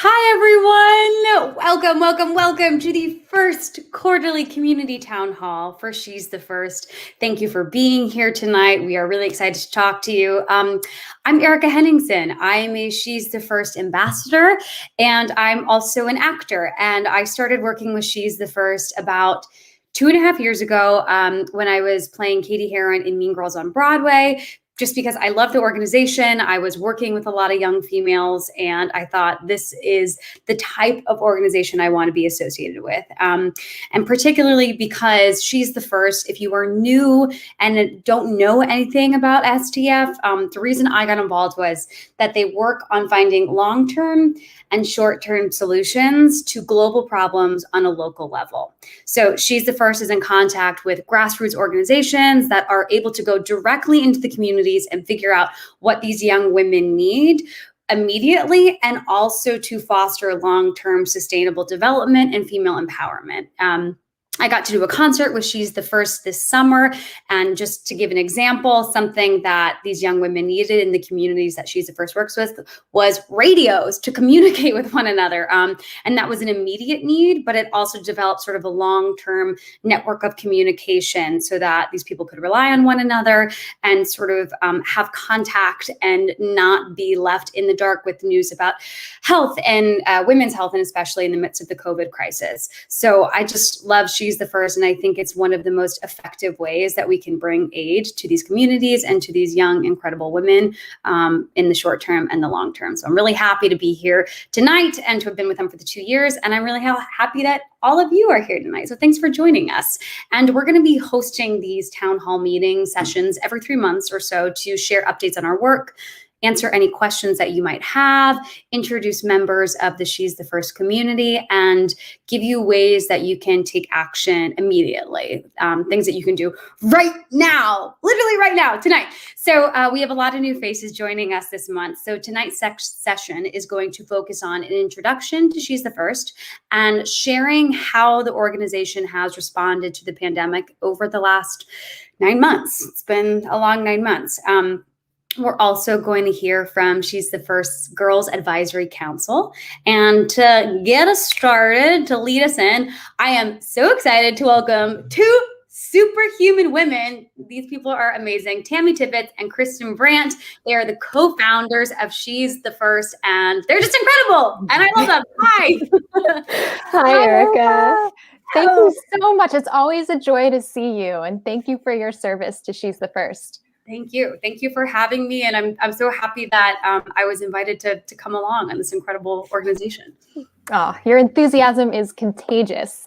Hi, everyone. Welcome to the first quarterly community town hall for She's the First. Thank you for being here tonight. We are really excited to talk to you. I'm Erika Henningsen. I am a She's the First ambassador, and I'm also an actor. And I started working with She's the First about 2.5 years ago when I was playing Katie Heron in Mean Girls on Broadway. Just because I love the organization, I was working with a lot of young females, and I thought this is the type of organization I want to be associated with. And particularly because She's the First, if you are new and don't know anything about STF, the reason I got involved was that they work on finding long-term and short-term solutions to global problems on a local level. So She's the First is in contact with grassroots organizations that are able to go directly into the communities and figure out what these young women need immediately, and also to foster long-term sustainable development and female empowerment. I got to do a concert with She's the First this summer. And just to give an example, something that these young women needed in the communities that She's the First works with was radios to communicate with one another. And that was an immediate need, but it also developed sort of a long-term network of communication so that these people could rely on one another and sort of have contact and not be left in the dark with news about health and women's health, and especially in the midst of the COVID crisis. So I just love She's the First, and I think it's one of the most effective ways that we can bring aid to these communities and to these young, incredible women in the short term and the long term. So I'm really happy to be here tonight and to have been with them for the 2 years. And I'm really happy that all of you are here tonight. So thanks for joining us. And we're going to be hosting these town hall meeting sessions every 3 months or so to share updates on our work, answer any questions that you might have, introduce members of the She's the First community, and give you ways that you can take action immediately, things that you can do right now, literally right now, tonight. So we have a lot of new faces joining us this month. So tonight's session is going to focus on an introduction to She's the First and sharing how the organization has responded to the pandemic over the last 9 months. It's been a long 9 months. We're also going to hear from She's the First Girls Advisory Council. And to get us started, to lead us in, I am so excited to welcome two superhuman women. These people are amazing. Tammy Tibbetts and Christen Brandt. They are the co-founders of She's the First, and they're just incredible. And I love them. Hi. Hi, Erika. Thank you so much. It's always a joy to see you. And thank you for your service to She's the First. Thank you. Thank you for having me. And I'm so happy that I was invited to come along on this incredible organization. Oh, your enthusiasm is contagious.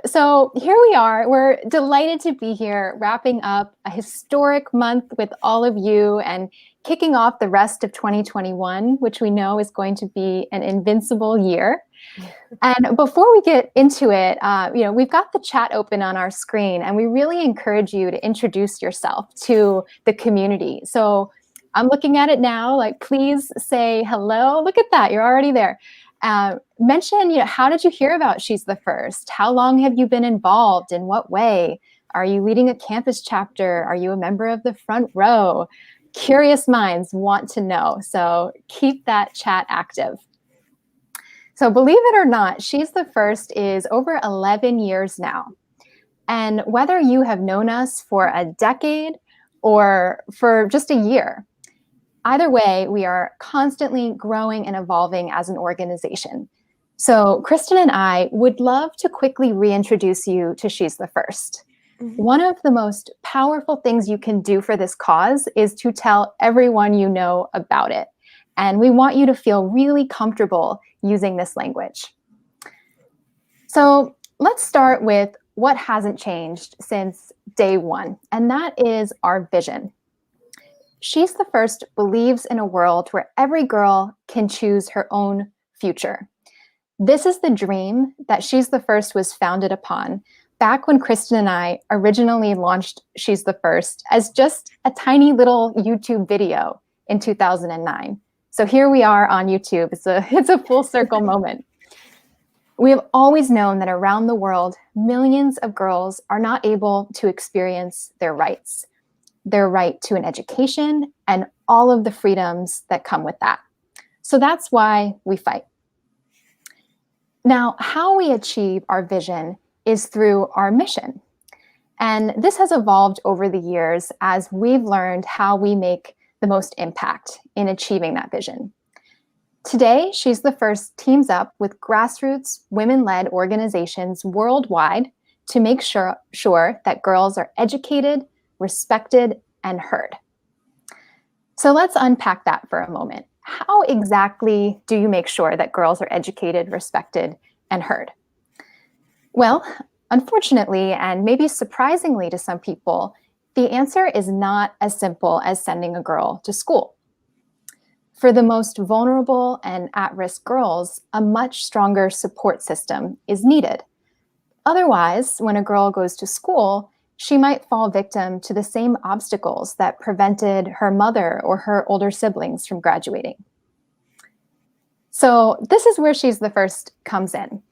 So here we are. We're delighted to be here, wrapping up a historic month with all of you and kicking off the rest of 2021, which we know is going to be an invincible year. And before we get into it, we've got the chat open on our screen, and we really encourage you to introduce yourself to the community. So I'm looking at it now, like, please say hello. Look at that, you're already there. Mention, how did you hear about She's the First? How long have you been involved? In what way? Are you leading a campus chapter? Are you a member of the front row? Curious minds want to know, so keep that chat active. So believe it or not, She's the First is over 11 years now. And whether you have known us for a decade or for just a year, either way, we are constantly growing and evolving as an organization. So Christen and I would love to quickly reintroduce you to She's the First. One of the most powerful things you can do for this cause is to tell everyone you know about it. And we want you to feel really comfortable using this language. So let's start with what hasn't changed since day one, and that is our vision. She's the First believes in a world where every girl can choose her own future. This is the dream that She's the First was founded upon back when Christen and I originally launched She's the First as just a tiny little YouTube video in 2009. So here we are on YouTube. It's a full circle moment. We have always known that around the world, millions of girls are not able to experience their rights, their right to an education, and all of the freedoms that come with that. So that's why we fight. Now, how we achieve our vision is through our mission. And this has evolved over the years as we've learned how we make the most impact in achieving that vision. Today, She's the First teams up with grassroots women-led organizations worldwide to make sure that girls are educated, respected, and heard. So let's unpack that for a moment. How exactly do you make sure that girls are educated, respected, and heard? Well, unfortunately, and maybe surprisingly to some people, the answer is not as simple as sending a girl to school. For the most vulnerable and at-risk girls, a much stronger support system is needed. Otherwise, when a girl goes to school, she might fall victim to the same obstacles that prevented her mother or her older siblings from graduating. So this is where She's the First comes in.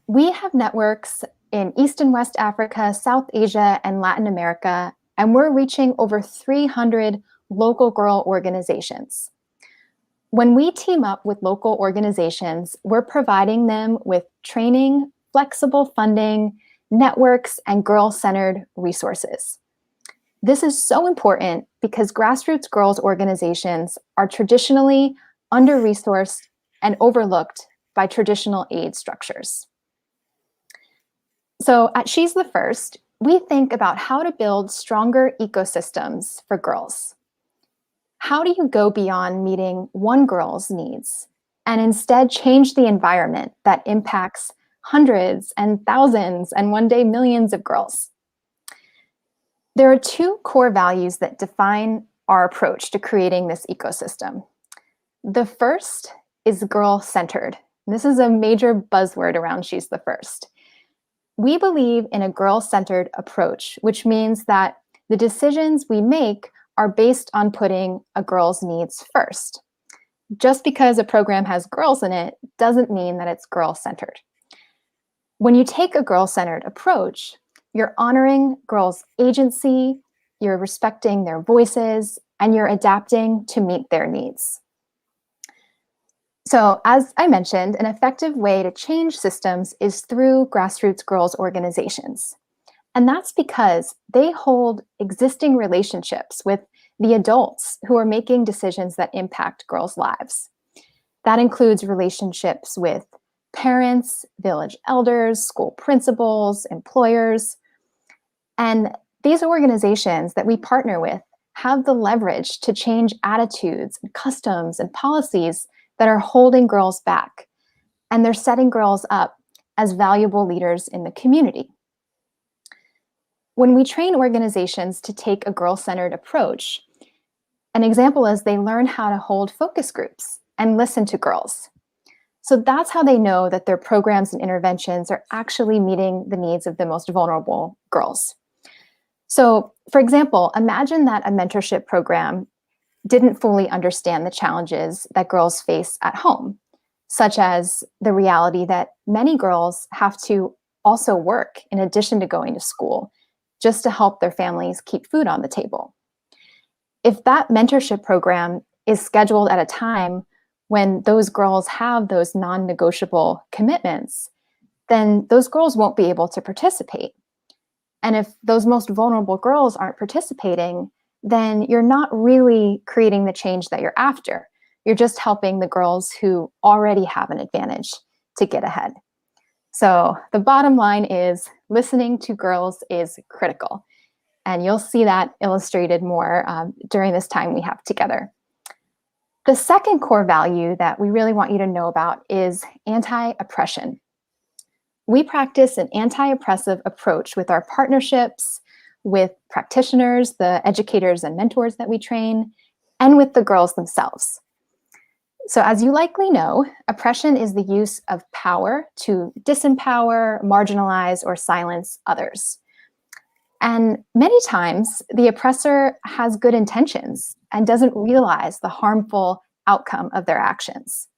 We have networks in East and West Africa, South Asia, and Latin America, and we're reaching over 300 local girl organizations. When we team up with local organizations, we're providing them with training, flexible funding, networks, and girl-centered resources. This is so important because grassroots girls organizations are traditionally under-resourced and overlooked by traditional aid structures. So at She's the First, we think about how to build stronger ecosystems for girls. How do you go beyond meeting one girl's needs and instead change the environment that impacts hundreds and thousands and one day millions of girls? There are two core values that define our approach to creating this ecosystem. The first is girl-centered. This is a major buzzword around She's the First. We believe in a girl-centered approach, which means that the decisions we make are based on putting a girl's needs first. Just because a program has girls in it doesn't mean that it's girl-centered. When you take a girl-centered approach, you're honoring girls' agency, you're respecting their voices, and you're adapting to meet their needs. So, as I mentioned, an effective way to change systems is through grassroots girls organizations. And that's because they hold existing relationships with the adults who are making decisions that impact girls' lives. That includes relationships with parents, village elders, school principals, employers. And these organizations that we partner with have the leverage to change attitudes and customs and policies that are holding girls back. And they're setting girls up as valuable leaders in the community. When we train organizations to take a girl-centered approach, an example is they learn how to hold focus groups and listen to girls. So that's how they know that their programs and interventions are actually meeting the needs of the most vulnerable girls. So, for example, imagine that a mentorship program didn't fully understand the challenges that girls face at home, such as the reality that many girls have to also work in addition to going to school, just to help their families keep food on the table. If that mentorship program is scheduled at a time when those girls have those non-negotiable commitments, then those girls won't be able to participate. And if those most vulnerable girls aren't participating, then you're not really creating the change that you're after. You're just helping the girls who already have an advantage to get ahead. So the bottom line is listening to girls is critical. And you'll see that illustrated more during this time we have together. The second core value that we really want you to know about is anti-oppression. We practice an anti-oppressive approach with our partnerships, with practitioners, the educators and mentors that we train, and with the girls themselves. So as you likely know, oppression is the use of power to disempower, marginalize, or silence others. And many times, the oppressor has good intentions and doesn't realize the harmful outcome of their actions.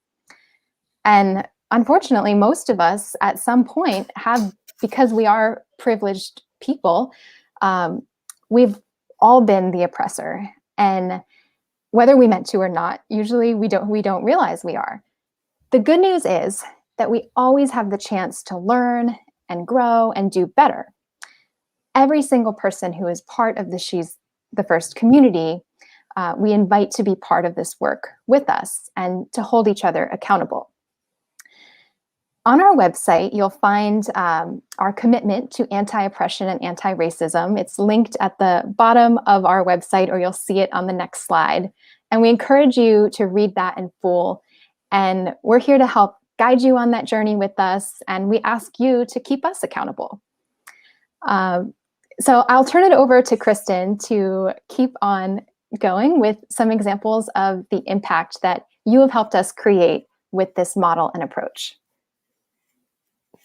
And unfortunately, most of us at some point have, because we are privileged people, we've all been the oppressor. And whether we meant to or not, usually we don't realize we are. The good news is that we always have the chance to learn and grow and do better. Every single person who is part of the She's the First community, we invite to be part of this work with us and to hold each other accountable. On our website, you'll find our commitment to anti-oppression and anti-racism. It's linked at the bottom of our website, or you'll see it on the next slide. And we encourage you to read that in full. And we're here to help guide you on that journey with us. And we ask you to keep us accountable. So I'll turn it over to Christen to keep on going with some examples of the impact that you have helped us create with this model and approach.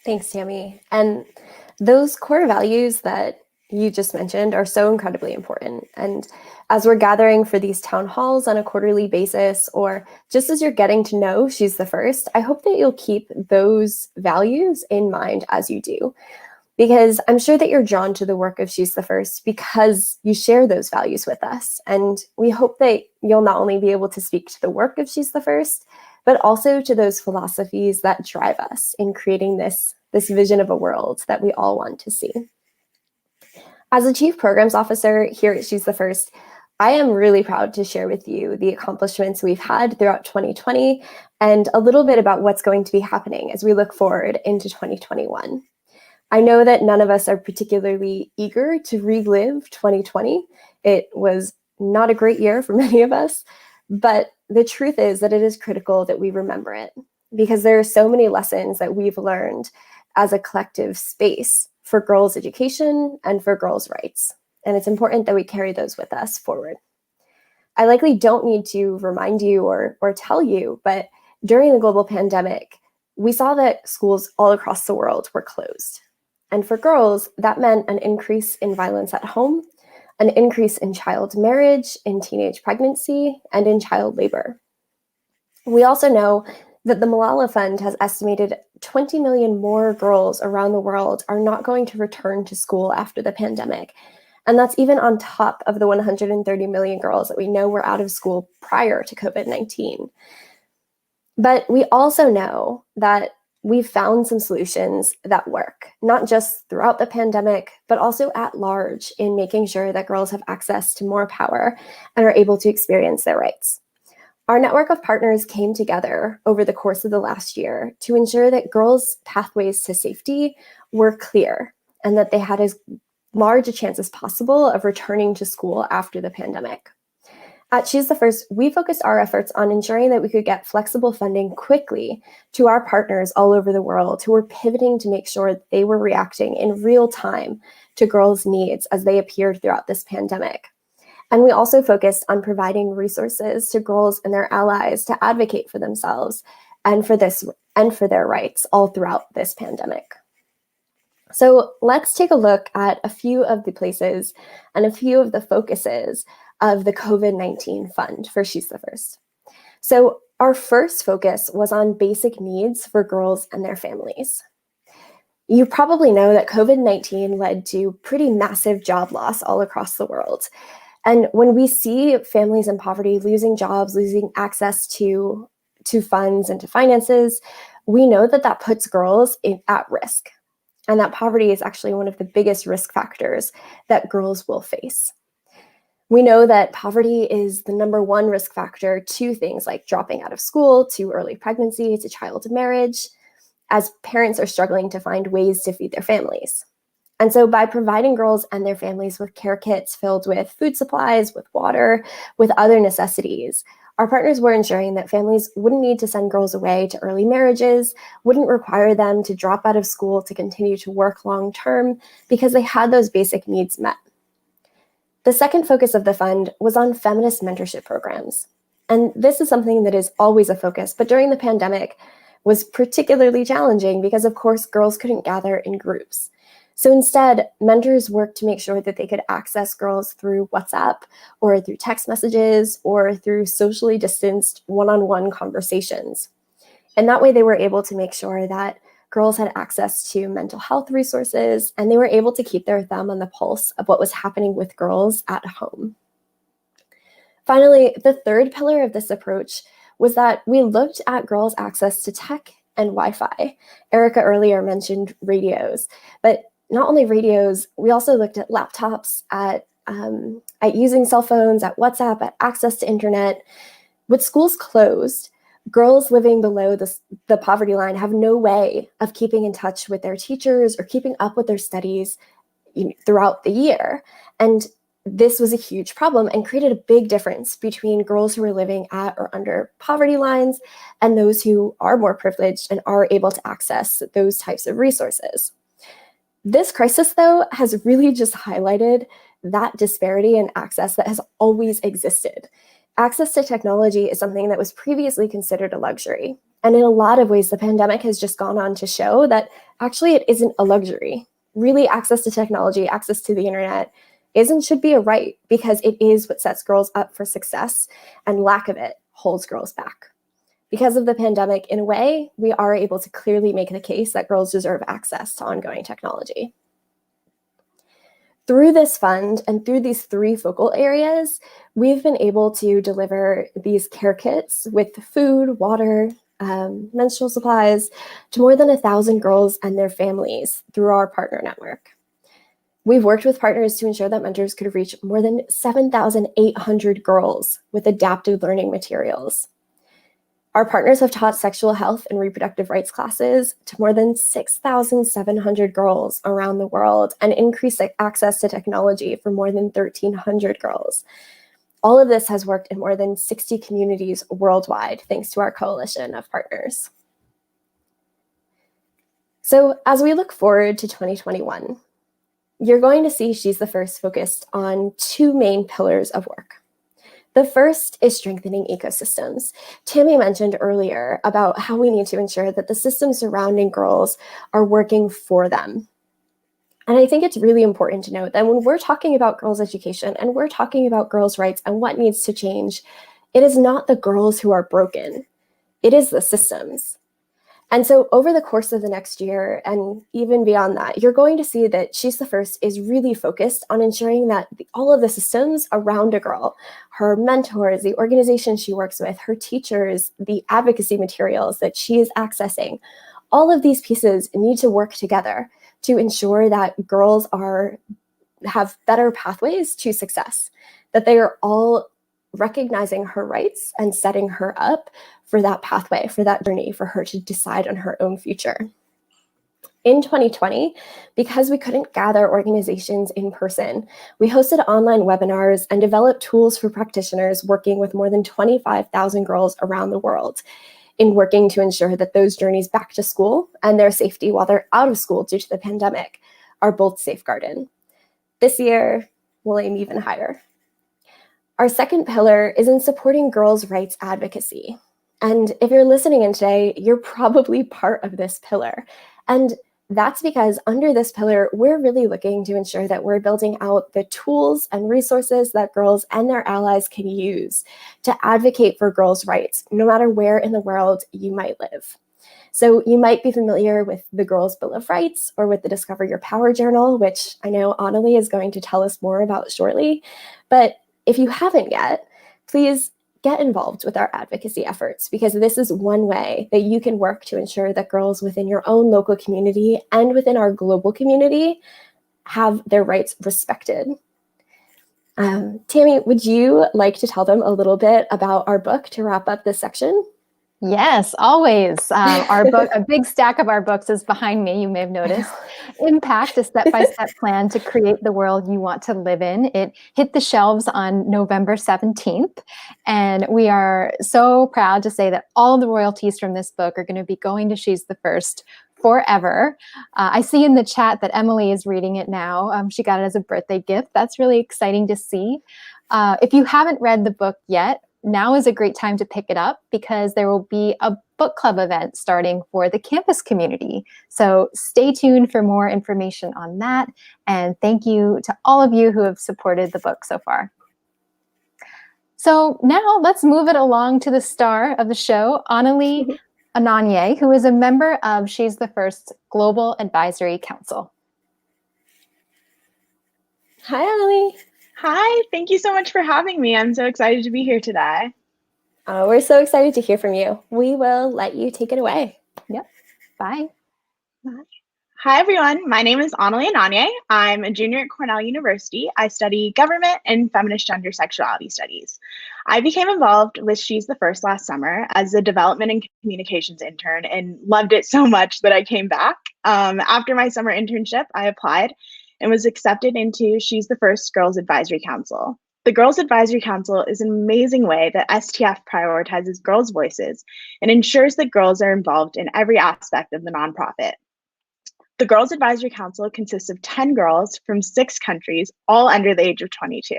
Thanks, Tammy. And those core values that you just mentioned are so incredibly important. And as we're gathering for these town halls on a quarterly basis, or just as you're getting to know She's the First, I hope that you'll keep those values in mind as you do. Because I'm sure that you're drawn to the work of She's the First because you share those values with us. And we hope that you'll not only be able to speak to the work of She's the First, but also to those philosophies that drive us in creating this vision of a world that we all want to see. As a Chief Programs Officer here at She's the First, I am really proud to share with you the accomplishments we've had throughout 2020 and a little bit about what's going to be happening as we look forward into 2021. I know that none of us are particularly eager to relive 2020. It was not a great year for many of us, but the truth is that it is critical that we remember it because there are so many lessons that we've learned as a collective space for girls' education and for girls' rights. And it's important that we carry those with us forward. I likely don't need to remind you or tell you, but during the global pandemic, we saw that schools all across the world were closed. And for girls, that meant an increase in violence at home, an increase in child marriage, in teenage pregnancy, and in child labor. We also know that the Malala Fund has estimated 20 million more girls around the world are not going to return to school after the pandemic. And that's even on top of the 130 million girls that we know were out of school prior to COVID-19. But we also know that we've found some solutions that work, not just throughout the pandemic, but also at large in making sure that girls have access to more power and are able to experience their rights. Our network of partners came together over the course of the last year to ensure that girls' pathways to safety were clear and that they had as large a chance as possible of returning to school after the pandemic. At She's the First, we focused our efforts on ensuring that we could get flexible funding quickly to our partners all over the world who were pivoting to make sure that they were reacting in real time to girls' needs as they appeared throughout this pandemic. And we also focused on providing resources to girls and their allies to advocate for themselves and for their rights all throughout this pandemic. So let's take a look at a few of the places and a few of the focuses of the COVID-19 Fund for She's the First. So our first focus was on basic needs for girls and their families. You probably know that COVID-19 led to pretty massive job loss all across the world. And when we see families in poverty losing jobs, losing access to funds and to finances, we know that that puts girls at risk. And that poverty is actually one of the biggest risk factors that girls will face. We know that poverty is the number one risk factor to things like dropping out of school, to early pregnancy, to child marriage, as parents are struggling to find ways to feed their families. And so by providing girls and their families with care kits filled with food supplies, with water, with other necessities, our partners were ensuring that families wouldn't need to send girls away to early marriages, wouldn't require them to drop out of school to continue to work long term because they had those basic needs met. The second focus of the fund was on feminist mentorship programs. And this is something that is always a focus, but during the pandemic was particularly challenging because, of course, girls couldn't gather in groups. So instead, mentors worked to make sure that they could access girls through WhatsApp or through text messages or through socially distanced one-on-one conversations. And that way they were able to make sure that girls had access to mental health resources and they were able to keep their thumb on the pulse of what was happening with girls at home. Finally, the third pillar of this approach was that we looked at girls' access to tech and Wi-Fi. Erika earlier mentioned radios, but not only radios, we also looked at laptops, at using cell phones, at WhatsApp, at access to internet. With schools closed, girls living below the poverty line have no way of keeping in touch with their teachers or keeping up with their studies throughout the year. And this was a huge problem and created a big difference between girls who were living at or under poverty lines and those who are more privileged and are able to access those types of resources. This crisis, though, has really just highlighted that disparity in access that has always existed. Access to technology is something that was previously considered a luxury. And in a lot of ways, the pandemic has just gone on to show that actually it isn't a luxury. Really, access to technology, access to the internet is and should be a right, because it is what sets girls up for success, and lack of it holds girls back. Because of the pandemic, in a way, we are able to clearly make the case that girls deserve access to ongoing technology. Through this fund and through these 3 focal areas, we've been able to deliver these care kits with food, water, menstrual supplies to more than 1,000 girls and their families through our partner network. We've worked with partners to ensure that mentors could reach more than 7,800 girls with adapted learning materials. Our partners have taught sexual health and reproductive rights classes to more than 6,700 girls around the world and increased access to technology for more than 1,300 girls. All of this has worked in more than 60 communities worldwide, thanks to our coalition of partners. So as we look forward to 2021, you're going to see She's the First focused on 2 main pillars of work. The first is strengthening ecosystems. Tammy mentioned earlier about how we need to ensure that the systems surrounding girls are working for them. And I think it's really important to note that when we're talking about girls' education and we're talking about girls' rights and what needs to change, it is not the girls who are broken. It is the systems. And so over the course of the next year and even beyond that, you're going to see that She's the First is really focused on ensuring that all of the systems around a girl, her mentors, the organization she works with, her teachers, the advocacy materials that she is accessing, all of these pieces need to work together to ensure that girls have better pathways to success, that they are all recognizing her rights and setting her up for that pathway, for that journey, for her to decide on her own future. In 2020, because we couldn't gather organizations in person, we hosted online webinars and developed tools for practitioners working with more than 25,000 girls around the world in working to ensure that those journeys back to school and their safety while they're out of school due to the pandemic are both safeguarded. This year, we'll aim even higher. Our second pillar is in supporting girls' rights advocacy. And if you're listening in today, you're probably part of this pillar. And that's because under this pillar, we're really looking to ensure that we're building out the tools and resources that girls and their allies can use to advocate for girls' rights, no matter where in the world you might live. So you might be familiar with the Girls' Bill of Rights or with the Discover Your Power Journal, which I know Anuli is going to tell us more about shortly. But if you haven't yet, please get involved with our advocacy efforts, because this is one way that you can work to ensure that girls within your own local community and within our global community have their rights respected. Tammy, would you like to tell them a little bit about our book to wrap up this section? Yes, always. Our book, a big stack of our books is behind me, you may have noticed. Impact, a step-by-step plan to create the world you want to live in. It hit the shelves on November 17th. And we are so proud to say that all the royalties from this book are going to be going to She's the First forever. I see in the chat that Emily is reading it now. She got it as a birthday gift. That's really exciting to see. If you haven't read the book yet, now is a great time to pick it up, because there will be a book club event starting for the campus community. So stay tuned for more information on that. And thank you to all of you who have supported the book so far. So now let's move it along to the star of the show, Anuli Ononye, who is a member of She's the First Global Advisory Council. Hi, Anuli. Hi, thank you so much for having me. I'm so excited to be here today. We're so excited to hear from you. We will let you take it away. Yep. Bye. Hi, everyone. My name is Anuli Ononye. I'm a junior at Cornell University. I study government and feminist gender sexuality studies. I became involved with She's the First last summer as a development and communications intern and loved it so much that I came back. After my summer internship, I applied and was accepted into She's the First Girls Advisory Council. The Girls Advisory Council is an amazing way that STF prioritizes girls' voices and ensures that girls are involved in every aspect of the nonprofit. The Girls Advisory Council consists of 10 girls from 6 countries, all under the age of 22.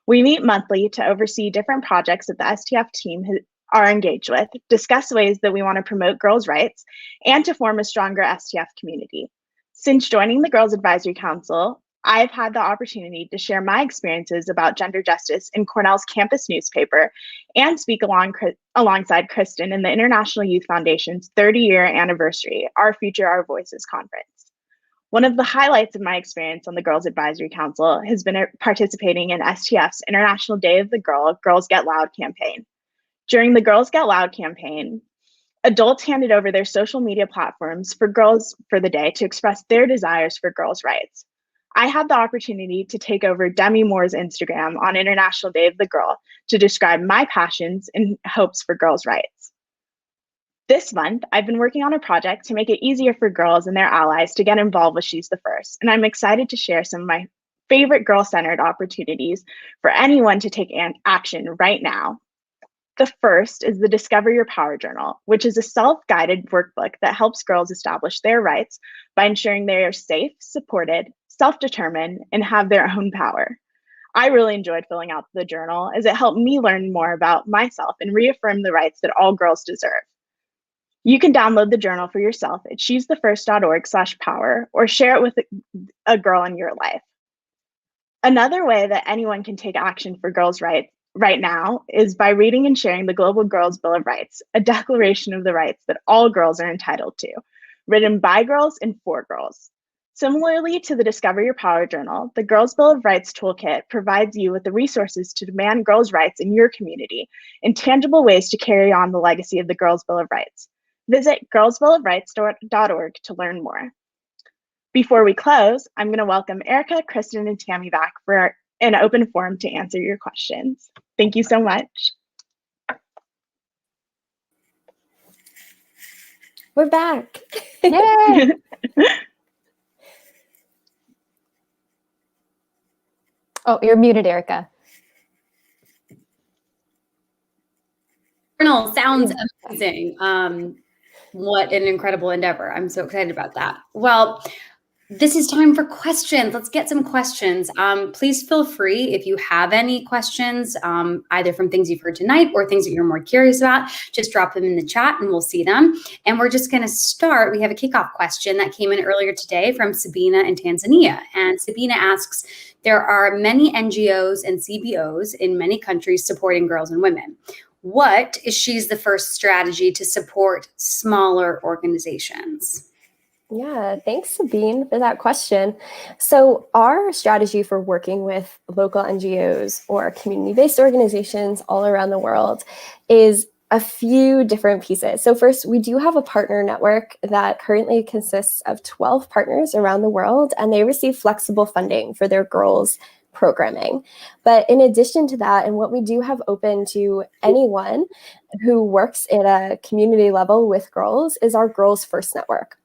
We meet monthly to oversee different projects that the STF team are engaged with, discuss ways that we want to promote girls' rights, and to form a stronger STF community. Since joining the Girls Advisory Council, I've had the opportunity to share my experiences about gender justice in Cornell's campus newspaper and speak alongside Christen in the International Youth Foundation's 30-year anniversary, Our Future, Our Voices conference. One of the highlights of my experience on the Girls Advisory Council has been participating in STF's International Day of the Girl, Girls Get Loud campaign. During the Girls Get Loud campaign, adults handed over their social media platforms for girls for the day to express their desires for girls' rights. I had the opportunity to take over Demi Moore's Instagram on International Day of the Girl to describe my passions and hopes for girls' rights. This month, I've been working on a project to make it easier for girls and their allies to get involved with She's the First, and I'm excited to share some of my favorite girl-centered opportunities for anyone to take action right now. The first is the Discover Your Power Journal, which is a self-guided workbook that helps girls establish their rights by ensuring they are safe, supported, self-determined, and have their own power. I really enjoyed filling out the journal as it helped me learn more about myself and reaffirm the rights that all girls deserve. You can download the journal for yourself at she'sthefirst.org/power or share it with a girl in your life. Another way that anyone can take action for girls' rights right now is by reading and sharing the Global Girls Bill of Rights, a declaration of the rights that all girls are entitled to, written by girls and for girls. Similarly to the Discover Your Power Journal, the Girls Bill of Rights Toolkit provides you with the resources to demand girls' rights in your community and tangible ways to carry on the legacy of the Girls Bill of Rights. Visit girlsbillofrights.org to learn more. Before we close, I'm going to welcome Erika, Christen, and Tammy back for an open forum to answer your questions. Thank you so much. We're back. Yay! Oh, you're muted, Erika. Journal sounds amazing. What an incredible endeavor. I'm so excited about that. Well, this is time for questions. Let's get some questions. Please feel free if you have any questions, either from things you've heard tonight or things that you're more curious about, just drop them in the chat and we'll see them. And we're just going to start. We have a kickoff question that came in earlier today from Sabina in Tanzania. And Sabina asks, there are many NGOs and CBOs in many countries supporting girls and women. What is She's the First strategy to support smaller organizations? Yeah, thanks, Sabine, for that question. So our strategy for working with local NGOs or community-based organizations all around the world is a few different pieces. So first, we do have a partner network that currently consists of 12 partners around the world, and they receive flexible funding for their girls' programming. But in addition to that, and what we do have open to anyone who works at a community level with girls is our Girls First Network.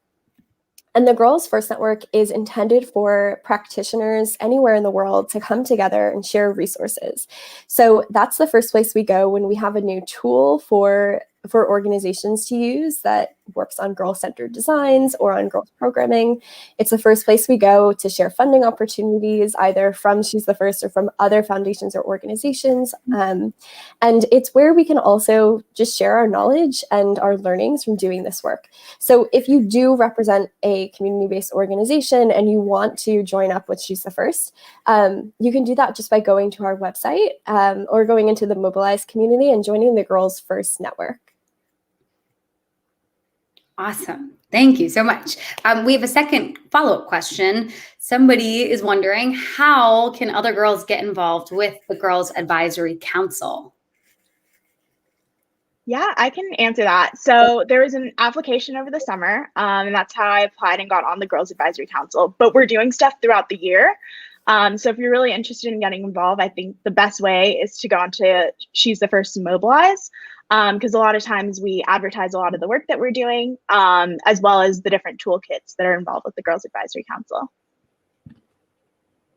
And the Girls First Network is intended for practitioners anywhere in the world to come together and share resources. So that's the first place we go when we have a new tool for organizations to use that works on girl-centered designs or on girls programming. It's the first place we go to share funding opportunities, either from She's the First or from other foundations or organizations. And it's where we can also just share our knowledge and our learnings from doing this work. So if you do represent a community-based organization and you want to join up with She's the First, you can do that just by going to our website or going into the Mobilize community and joining the Girls First Network. Awesome. Thank you so much. We have a second follow-up question. Somebody is wondering, how can other girls get involved with the Girls Advisory Council? Yeah, I can answer that. So there was an application over the summer, and that's how I applied and got on the Girls Advisory Council. But we're doing stuff throughout the year. So if you're really interested in getting involved, I think the best way is to go onto She's the First to Mobilize, because a lot of times we advertise a lot of the work that we're doing, as well as the different toolkits that are involved with the Girls Advisory Council.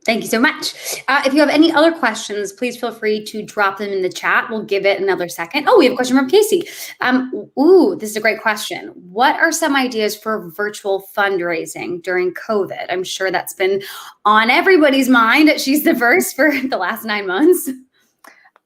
Thank you so much. If you have any other questions, please feel free to drop them in the chat. We'll give it another second. Oh, we have a question from Casey. This is a great question. What are some ideas for virtual fundraising during COVID? I'm sure that's been on everybody's mind at She's the First for the last 9 months.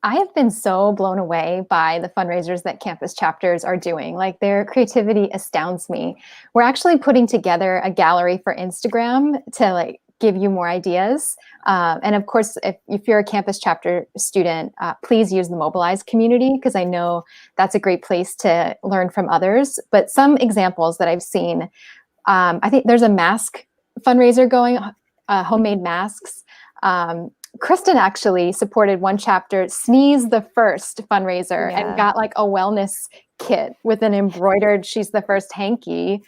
I have been so blown away by the fundraisers that campus chapters are doing. Like, their creativity astounds me. We're actually putting together a gallery for Instagram to give you more ideas. And of course, if you're a campus chapter student, please use the Mobilize community, because I know that's a great place to learn from others. But some examples that I've seen, I think there's a mask fundraiser going, homemade masks. Kristen actually supported one chapter, Sneeze the First fundraiser, and got a wellness kit with an embroidered She's the First hanky.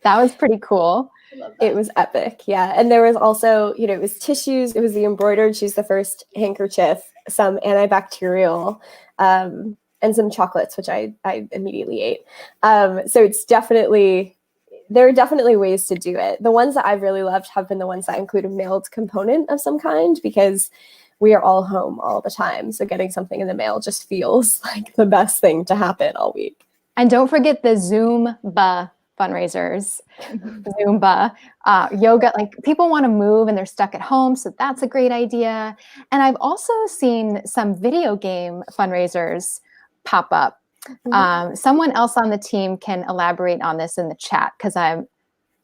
That was pretty cool. It was epic. Yeah. And there was also, it was tissues, it was the embroidered She's the First handkerchief, some antibacterial, and some chocolates, which I immediately ate. So it's there are definitely ways to do it. The ones that I've really loved have been the ones that include a mailed component of some kind, because we are all home all the time. So getting something in the mail just feels like the best thing to happen all week. And don't forget the Zumba fundraisers. Zumba, yoga, people want to move and they're stuck at home. So that's a great idea. And I've also seen some video game fundraisers pop up. Someone else on the team can elaborate on this in the chat, because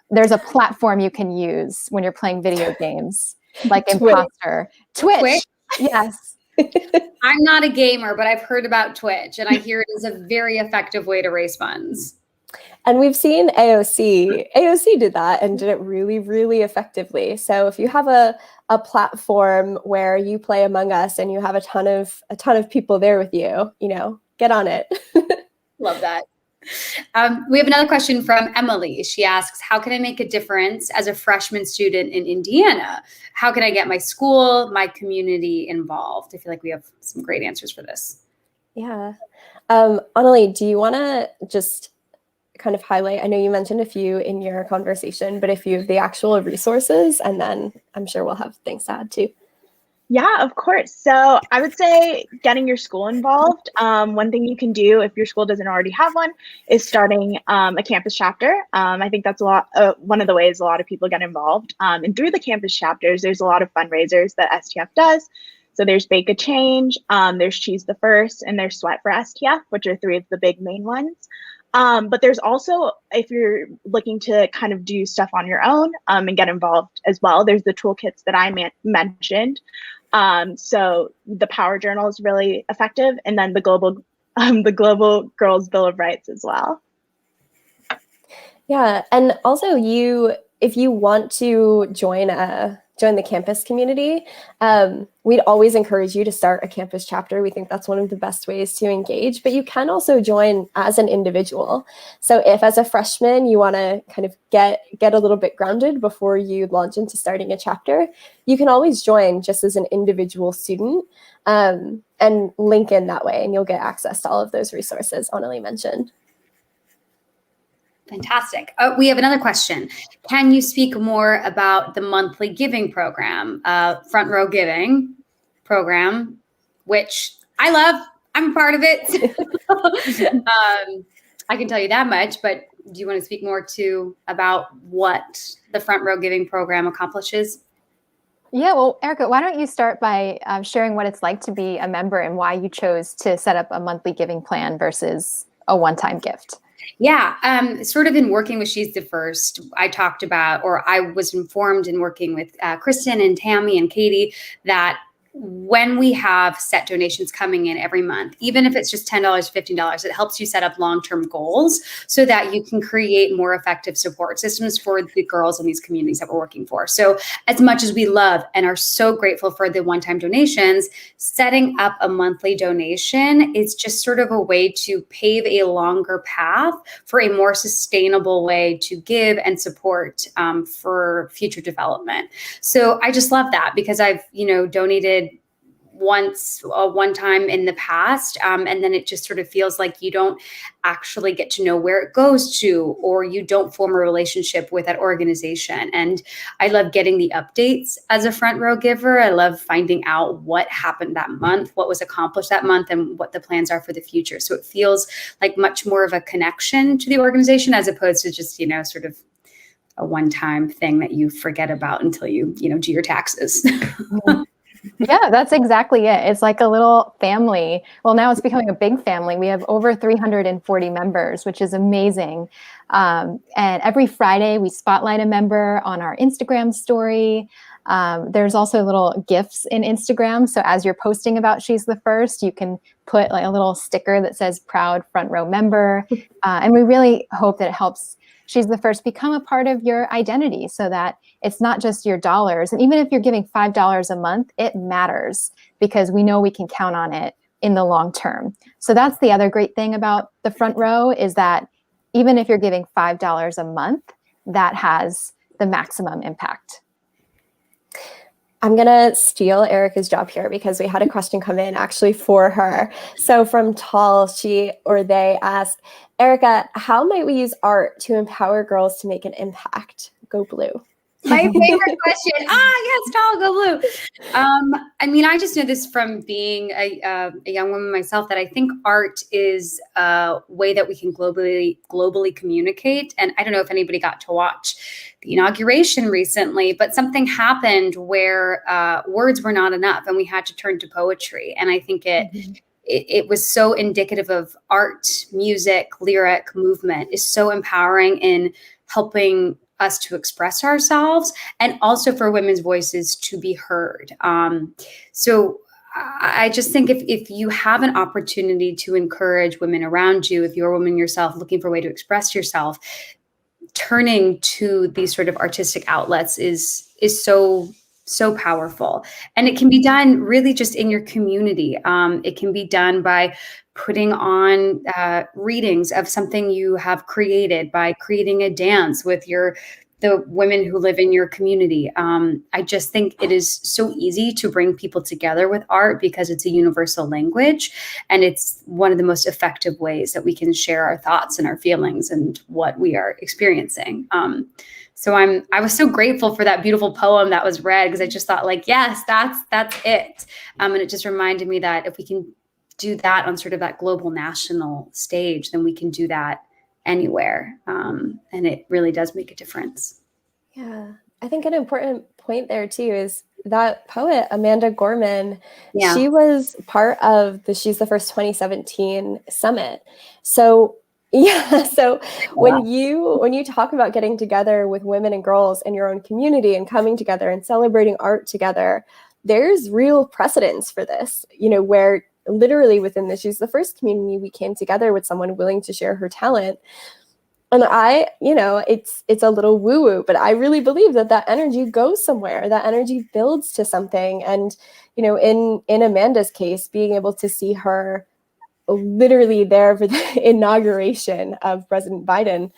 there's a platform you can use when you're playing video games, like Imposter. Twitch. Yes. I'm not a gamer, but I've heard about Twitch, and I hear it is a very effective way to raise funds. And we've seen AOC did that and did it really, really effectively. So if you have a platform where you play Among Us and you have a ton of people there with you, get on it. Love that. We have another question from Emily. She asks, how can I make a difference as a freshman student in Indiana? How can I get my school, my community involved? I feel like we have some great answers for this. Yeah. Anuli, do you want to just kind of highlight, I know you mentioned a few in your conversation, but a few of the actual resources, and then I'm sure we'll have things to add too. Yeah, of course. So I would say getting your school involved. One thing you can do if your school doesn't already have one is starting a campus chapter. I think that's one of the ways a lot of people get involved. And through the campus chapters, there's a lot of fundraisers that STF does. So there's Bake a Change, there's She's the First, and there's Sweat for STF, which are 3 of the big main ones. But there's also, if you're looking to kind of do stuff on your own and get involved as well, there's the toolkits that I mentioned. So the Power Journal is really effective, and then the Global Girls Bill of Rights as well. Yeah, and also if you want to join the campus community, we'd always encourage you to start a campus chapter. We think that's one of the best ways to engage, but you can also join as an individual. So if as a freshman, you want to kind of get a little bit grounded before you launch into starting a chapter, you can always join just as an individual student and link in that way, and you'll get access to all of those resources Anuli mentioned. Fantastic. We have another question. Can you speak more about the monthly giving program, Front Row Giving program, which I love? I'm a part of it. I can tell you that much, but do you want to speak more about what the Front Row Giving program accomplishes? Yeah, well, Erika, why don't you start by sharing what it's like to be a member and why you chose to set up a monthly giving plan versus a one-time gift? Yeah, sort of in working with She's the First, I talked about, or I was informed in working with Kristen and Tammy and Katie, that when we have set donations coming in every month, even if it's just $10, $15, it helps you set up long-term goals so that you can create more effective support systems for the girls in these communities that we're working for. So as much as we love and are so grateful for the one-time donations, setting up a monthly donation is just sort of a way to pave a longer path for a more sustainable way to give and support for future development. So I just love that, because I've, donated one time in the past, and then it just sort of feels like you don't actually get to know where it goes to, or you don't form a relationship with that organization. And I love getting the updates as a front row giver. I love finding out what happened that month, what was accomplished that month, and what the plans are for the future. So it feels like much more of a connection to the organization, as opposed to just, sort of a one-time thing that you forget about until you do your taxes. Yeah, that's exactly it. It's like a little family. Well, now it's becoming a big family. We have over 340 members, which is amazing. And every Friday we spotlight a member on our Instagram story. There's also little GIFs in Instagram. So as you're posting about She's the First, you can put like a little sticker that says proud front row member. And we really hope that it helps She's the First become a part of your identity, so that it's not just your dollars. And even if you're giving $5 a month, it matters, because we know we can count on it in the long term. So that's the other great thing about the front row, is that even if you're giving $5 a month, that has the maximum impact. I'm going to steal Erika's job here, because we had a question come in actually for her. So from Tall, they asked, Erika, how might we use art to empower girls to make an impact? Go blue. My favorite question. Yes, Tall, go blue. I just know this from being a young woman myself, that I think art is a way that we can globally communicate. And I don't know if anybody got to watch the inauguration recently, but something happened where words were not enough, and we had to turn to poetry. And I think it was so indicative of art, music, lyric, movement is so empowering in helping us to express ourselves, and also for women's voices to be heard. So I just think if you have an opportunity to encourage women around you, if you're a woman yourself looking for a way to express yourself, turning to these sort of artistic outlets is so powerful. And it can be done really just in your community. It can be done by putting on readings of something you have created, by creating a dance with the women who live in your community. I just think it is so easy to bring people together with art, because it's a universal language, and it's one of the most effective ways that we can share our thoughts and our feelings and what we are experiencing. So I was so grateful for that beautiful poem that was read, because I just thought, like, yes, that's it. And it just reminded me that if we can do that on sort of that global national stage, then we can do that anywhere. And it really does make a difference. Yeah, I think an important point there too is that poet, Amanda Gorman, she was part of the She's the First 2017 summit. So when you talk about getting together with women and girls in your own community and coming together and celebrating art together, there's real precedence for this, where literally within the She's the First community, we came together with someone willing to share her talent. And it's a little woo-woo, but I really believe that energy goes somewhere, that energy builds to something. And, in Amanda's case, being able to see her literally there for the inauguration of President Biden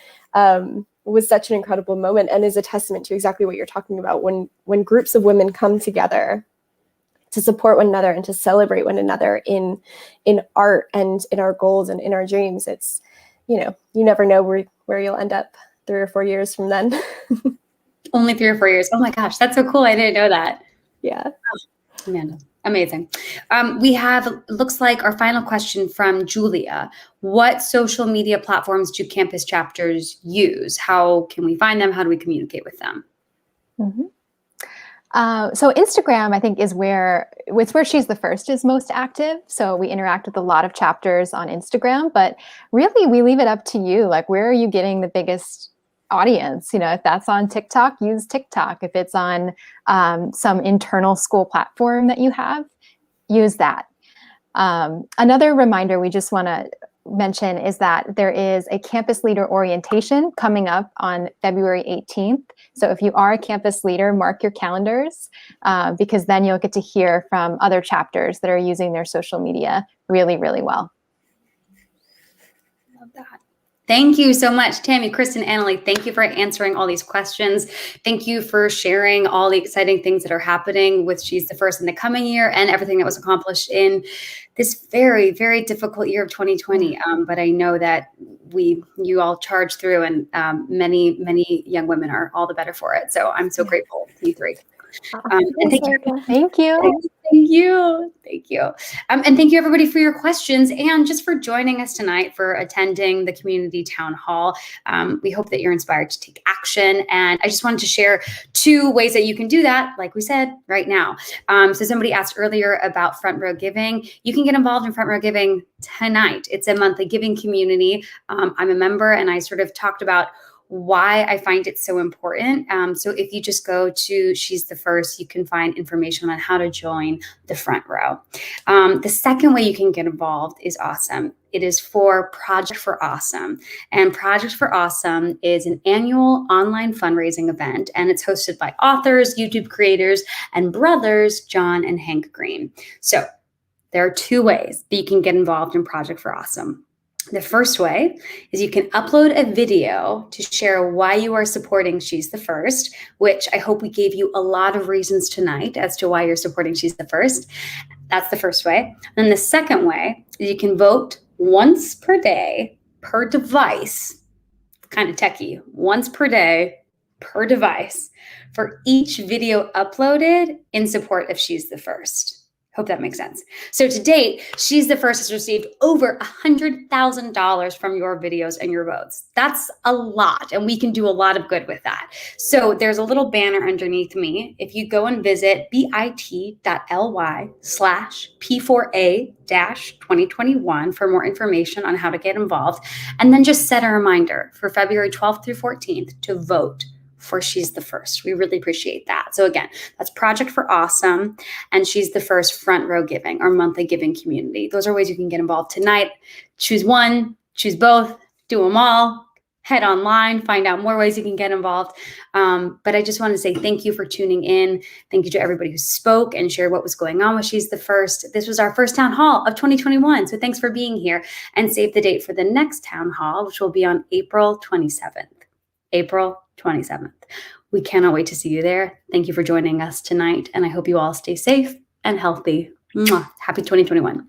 was such an incredible moment, and is a testament to exactly what you're talking about. When groups of women come together to support one another and to celebrate one another in art and in our goals and in our dreams, it's, you never know where you'll end up 3 or 4 years from then. Only 3 or 4 years. Oh my gosh, that's so cool. I didn't know that. Yeah. Oh, Amanda, amazing. We have, looks like, our final question from Julia. What social media platforms do campus chapters use? How can we find them? How do we communicate with them? Mm-hmm. So Instagram, I think, it's where She's the First is most active. So we interact with a lot of chapters on Instagram, but really we leave it up to you. Like, where are you getting the biggest audience. If that's on TikTok, use TikTok. If it's on some internal school platform that you have, use that. Another reminder we just want to mention is that there is a campus leader orientation coming up on February 18th. So if you are a campus leader, mark your calendars, because then you'll get to hear from other chapters that are using their social media really, really well. Love that. Thank you so much, Tammy, Kristen, Anuli. Thank you for answering all these questions. Thank you for sharing all the exciting things that are happening with She's the First in the coming year and everything that was accomplished in this very, very difficult year of 2020. But I know that you all charged through, and many, many young women are all the better for it. So I'm so grateful to you three. And thank you. Thank you. Thank you. Thank you. And thank you, everybody, for your questions and just for joining us tonight, for attending the community town hall. We hope that you're inspired to take action. And I just wanted to share 2 ways that you can do that, like we said, right now. So somebody asked earlier about Front Row Giving. You can get involved in Front Row Giving tonight. It's a monthly giving community. I'm a member, and I sort of talked about why I find it so important. So if you just go to She's the First, you can find information on how to join the Front Row. The second way you can get involved is awesome. It is for Project for Awesome. And Project for Awesome is an annual online fundraising event, and it's hosted by authors, YouTube creators, and brothers John and Hank Green. So there are 2 ways that you can get involved in Project for Awesome. The first way is you can upload a video to share why you are supporting She's the First, which I hope we gave you a lot of reasons tonight as to why you're supporting She's the First. That's the first way. And the second way is you can vote once per day per device, kind of techie, once per day per device for each video uploaded in support of She's the First. Hope that makes sense. So to date, She's the First has received over $100,000 from your videos and your votes. That's a lot, and we can do a lot of good with that. So there's a little banner underneath me. If you go and visit bit.ly/P4A-2021 for more information on how to get involved, and then just set a reminder for February 12th through 14th to vote for She's the First. We really appreciate that. So again, that's Project for Awesome and She's the First Front Row Giving, our monthly giving community. Those are ways you can get involved tonight. Choose one, choose both, do them all, head online, find out more ways you can get involved. But I just want to say thank you for tuning in. Thank you to everybody who spoke and shared what was going on with She's the First. This was our first town hall of 2021. So thanks for being here, and save the date for the next town hall, which will be on April 27th. April 27th. We cannot wait to see you there. Thank you for joining us tonight, and I hope you all stay safe and healthy. Mwah. Happy 2021.